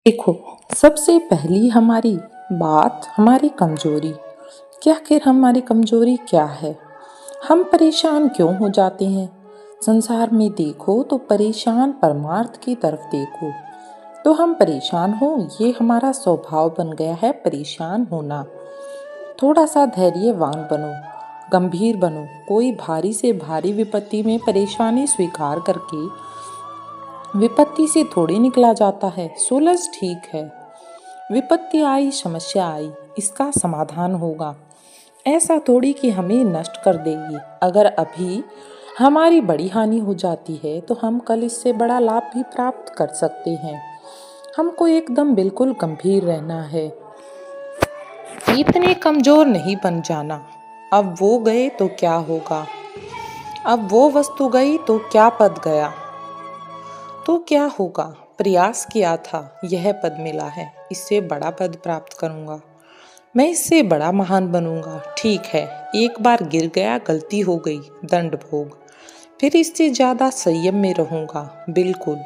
देखो, सबसे पहली हमारी बात हमारी कमजोरी। क्या आखिर हमारी कमजोरी क्या है? हम परेशान क्यों हो जाते हैं? संसार में देखो तो परेशान परमार्थ की तरफ देखो तो हम परेशान हो, ये हमारा स्वभाव बन गया है परेशान होना। थोड़ा सा धैर्यवान बनो, गंभीर बनो। कोई भारी से भारी विपत्ति में परेशानी स्वीकार करके विपत्ति से थोड़ी निकला जाता है। सुलझ ठीक है, विपत्ति आई, समस्या आई, इसका समाधान होगा। ऐसा थोड़ी कि हमें नष्ट कर देगी। अगर अभी हमारी बड़ी हानि हो जाती है तो हम कल इससे बड़ा लाभ भी प्राप्त कर सकते हैं। हमको एकदम बिल्कुल गंभीर रहना है, इतने कमजोर नहीं बन जाना। अब वो गए तो क्या होगा? अब वो वस्तु गई तो क्या पद गया? तो क्या होगा? प्रयास किया था, यह पद मिला है, इससे बड़ा पद प्राप्त करूंगा, मैं इससे बड़ा महान बनूंगा। ठीक है, एक बार गिर गया, गलती हो गई, दंड भोग, फिर इससे ज्यादा संयम में रहूंगा। बिल्कुल,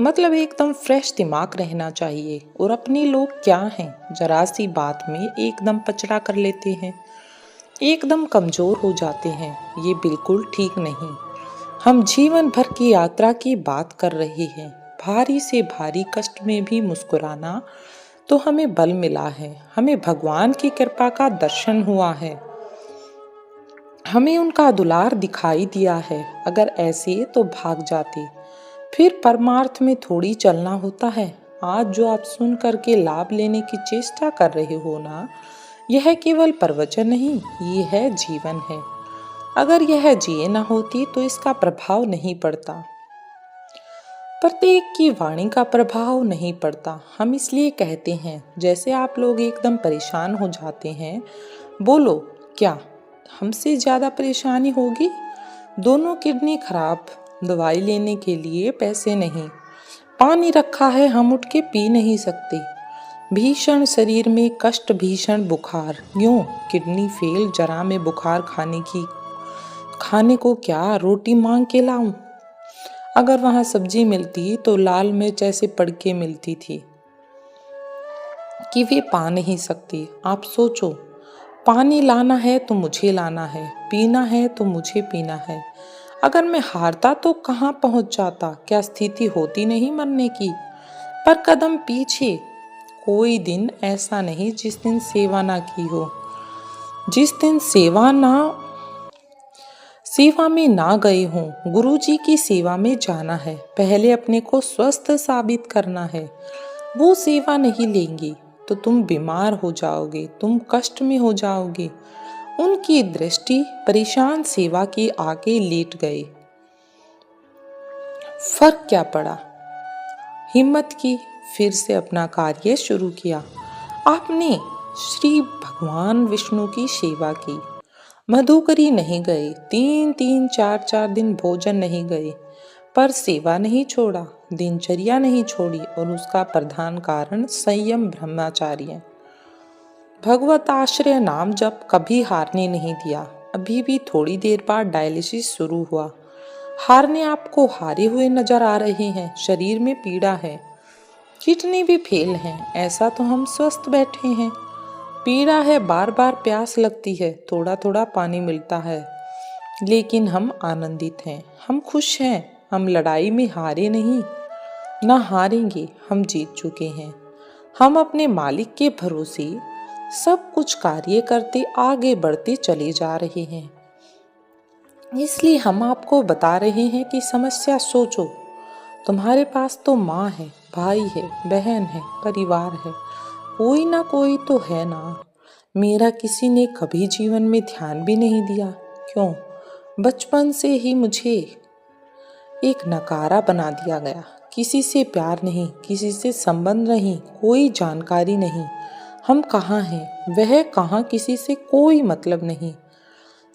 मतलब एकदम फ्रेश दिमाग रहना चाहिए। और अपने लोग क्या हैं, जरा सी बात में एकदम पचड़ा कर लेते हैं, एकदम कमजोर हो जाते हैं। ये बिल्कुल ठीक नहीं। हम जीवन भर की यात्रा की बात कर रहे हैं। भारी से भारी कष्ट में भी मुस्कुराना तो हमें बल मिला है, हमें भगवान की कृपा का दर्शन हुआ है, हमें उनका दुलार दिखाई दिया है। अगर ऐसे तो भाग जाते, फिर परमार्थ में थोड़ी चलना होता है। आज जो आप सुन करके लाभ लेने की चेष्टा कर रहे हो ना, यह केवल प्रवचन नहीं, ये है जीवन है। अगर यह जिए ना होती तो इसका प्रभाव नहीं पड़ता, प्रत्येक की वाणी का प्रभाव नहीं पड़ता। हम इसलिए कहते हैं, जैसे आप लोग एकदम परेशान हो जाते हैं, बोलो क्या हमसे ज़्यादा परेशानी होगी? दोनों किडनी खराब, दवाई लेने के लिए पैसे नहीं, पानी रखा है हम उठ के पी नहीं सकते, भीषण शरीर में कष्ट, भीषण बुखार। यूं किडनी फेल, जरा में बुखार खाने को क्या रोटी मांग के लाऊं? अगर वहां सब्जी मिलती तो लाल मिर्च ऐसे पड़ के मिलती थी कि वे पा नहीं सकती। आप सोचो, पानी लाना है तो मुझे लाना है, पीना है तो मुझे पीना है। अगर मैं हारता तो कहाँ पहुंच जाता? क्या स्थिति होती नहीं मरने की? पर कदम पीछे। कोई दिन ऐसा नहीं जिस दिन सेवा ना की हो, जिस दिन सेवा में ना गए हों। गुरु जी की सेवा में जाना है, पहले अपने को स्वस्थ साबित करना है। वो सेवा नहीं लेंगे तो तुम बीमार हो जाओगे, तुम कष्ट में हो जाओगे। उनकी दृष्टि परेशान सेवा के आगे लेट गए। फर्क क्या पड़ा? हिम्मत की, फिर से अपना कार्य शुरू किया। आपने श्री भगवान विष्णु की सेवा की, मधुकरी नहीं गए, 3-3 4-4 दिन भोजन नहीं गए, पर सेवा नहीं छोड़ा, दिनचर्या नहीं छोड़ी। और उसका प्रधान कारण संयम, ब्रह्मचार्य, भगवत आश्रय नाम जब कभी हारने नहीं दिया। अभी भी थोड़ी देर बाद डायलिसिस शुरू हुआ। हारने आपको हारे हुए नजर आ रहे हैं, शरीर में पीड़ा है, किडनी भी फेल है, ऐसा तो हम स्वस्थ बैठे हैं। पीड़ा है, बार बार प्यास लगती है, थोड़ा थोड़ा पानी मिलता है, लेकिन हम आनंदित हैं, हम खुश हैं। हम लड़ाई में हारे नहीं, ना हारेंगे, हम जीत चुके हैं। हम अपने मालिक के भरोसे सब कुछ कार्य करते आगे बढ़ते चले जा रहे हैं। इसलिए हम आपको बता रहे हैं कि समस्या सोचो, तुम्हारे पास तो माँ है, भाई है, बहन है, परिवार है, कोई ना कोई तो है ना। मेरा किसी ने कभी जीवन में ध्यान भी नहीं दिया। क्यों? बचपन से ही मुझे एक नकारा बना दिया गया। किसी से प्यार नहीं, किसी से संबंध नहीं, कोई जानकारी नहीं, हम कहाँ हैं, वह कहाँ, किसी से कोई मतलब नहीं।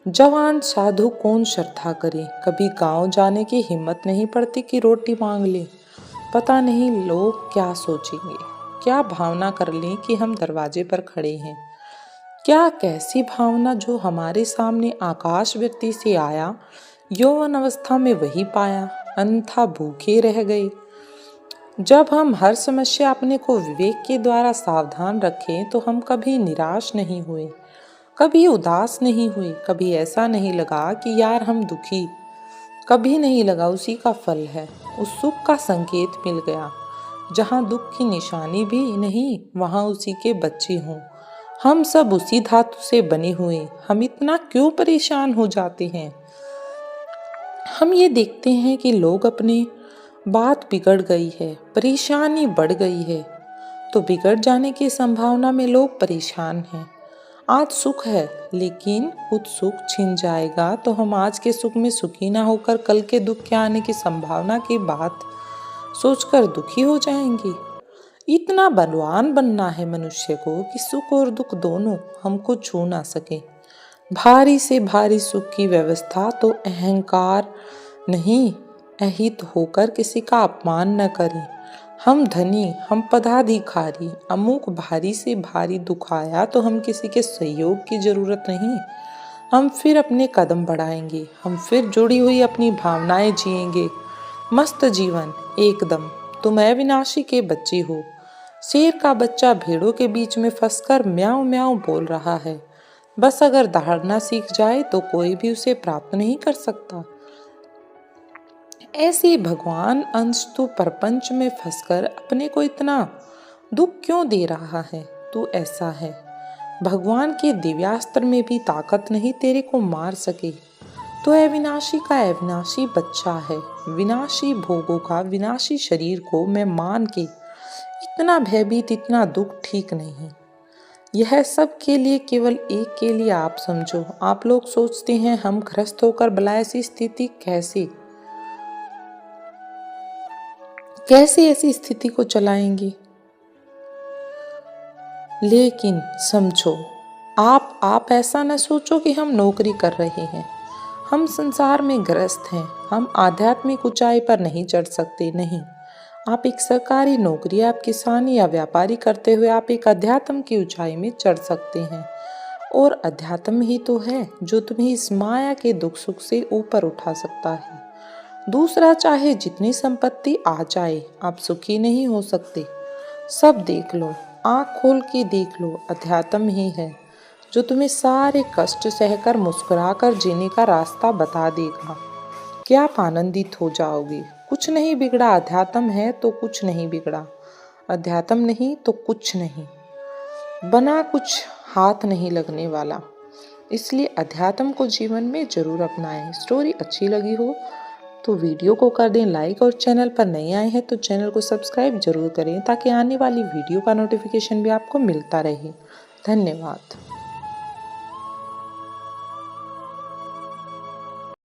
जवान साधु कौन श्रद्धा करे, कभी गांव जाने की हिम्मत नहीं पड़ती कि रोटी मांग ले। पता नहीं लोग क्या सोचेंगे, क्या भावना कर लें कि हम दरवाजे पर खड़े हैं। क्या कैसी भावना, जो हमारे सामने आकाश व्यक्ति से आया, यौवन अवस्था में वही पाया, अन्यथा भूखे रह गए। जब हम हर समस्या अपने को विवेक के द्वारा सावधान रखें तो हम कभी निराश नहीं हुए, कभी उदास नहीं हुए, कभी ऐसा नहीं लगा कि यार हम दुखी, कभी नहीं लगा उसी का फल है। उस सुख का संकेत मिल गया। जहाँ दुख की निशानी भी नहीं वहाँ उसी के बच्चे हों। हम सब उसी धातु से बने हुए, हम इतना क्यों परेशान हो जाते हैं? हम ये देखते हैं कि लोग अपने बात बिगड़ गई है, परेशानी बढ़ गई है, तो बिगड़ जाने की संभावना में लोग परेशान हैं। आज सुख है लेकिन खुद सुख छिन जाएगा तो हम आज के सुख में सुखी ना होकर कल के दुख के आने की संभावना की बात सोचकर दुखी हो जाएंगे। इतना बलवान बनना है मनुष्य को कि सुख और दुख दोनों हमको छू ना सके। भारी से भारी सुख की व्यवस्था तो अहंकार नहीं, अहित होकर किसी का अपमान न करें। हम धनी, हम पदाधिकारी, अमुक भारी से भारी दुख आया तो हम किसी के सहयोग की जरूरत नहीं, हम फिर अपने कदम बढ़ाएंगे, हम फिर जुड़ी हुई अपनी भावनाएं जिएंगे। मस्त जीवन एकदम। तुम अविनाशी के बच्चे हो। शेर का बच्चा भेड़ों के बीच में फंसकर म्याऊं म्याऊं बोल रहा है। बस अगर दहाड़ना सीख जाए तो कोई भी उसे प्राप्त नहीं कर सकता। ऐसे भगवान अंश तू प्रपंच में फंसकर अपने को इतना दुख क्यों दे रहा है? तू ऐसा है, भगवान के दिव्यास्त्र में भी ताकत नहीं तेरे को मार सके। तो अविनाशी का अविनाशी बच्चा है, विनाशी भोगों का विनाशी शरीर को मैं मान के इतना भयभीत, इतना दुख ठीक नहीं। यह सब के लिए केवल एक के लिए आप समझो। आप लोग सोचते हैं हम ग्रस्त होकर भला ऐसी स्थिति कैसे ऐसी स्थिति को चलाएंगे? लेकिन समझो, आप ऐसा न सोचो कि हम नौकरी कर रहे हैं, हम संसार में ग्रस्त हैं, हम आध्यात्मिक ऊंचाई पर नहीं चढ़ सकते। नहीं, आप एक सरकारी नौकरी, आप किसानी या व्यापारी करते हुए आप एक अध्यात्म की ऊंचाई में चढ़ सकते हैं। और अध्यात्म ही तो है जो तुम्हें इस माया के दुख सुख से ऊपर उठा सकता है। दूसरा चाहे जितनी संपत्ति आ जाए, आप सुखी नहीं हो सकते। सब देख लो, आँख खोल के देख लो, अध्यात्म ही है जो तुम्हें सारे कष्ट सहकर मुस्कुराकर जीने का रास्ता बता देगा। क्या आप आनंदित हो जाओगे? कुछ नहीं बिगड़ा, अध्यात्म है तो कुछ नहीं बिगड़ा। अध्यात्म नहीं तो कुछ नहीं बना, कुछ हाथ नहीं लगने वाला। इसलिए अध्यात्म को जीवन में जरूर अपनाएं। स्टोरी अच्छी लगी हो तो वीडियो को कर दें लाइक, और चैनल पर नए आए हैं तो चैनल को सब्सक्राइब जरूर करें ताकि आने वाली वीडियो का नोटिफिकेशन भी आपको मिलता रहे। धन्यवाद।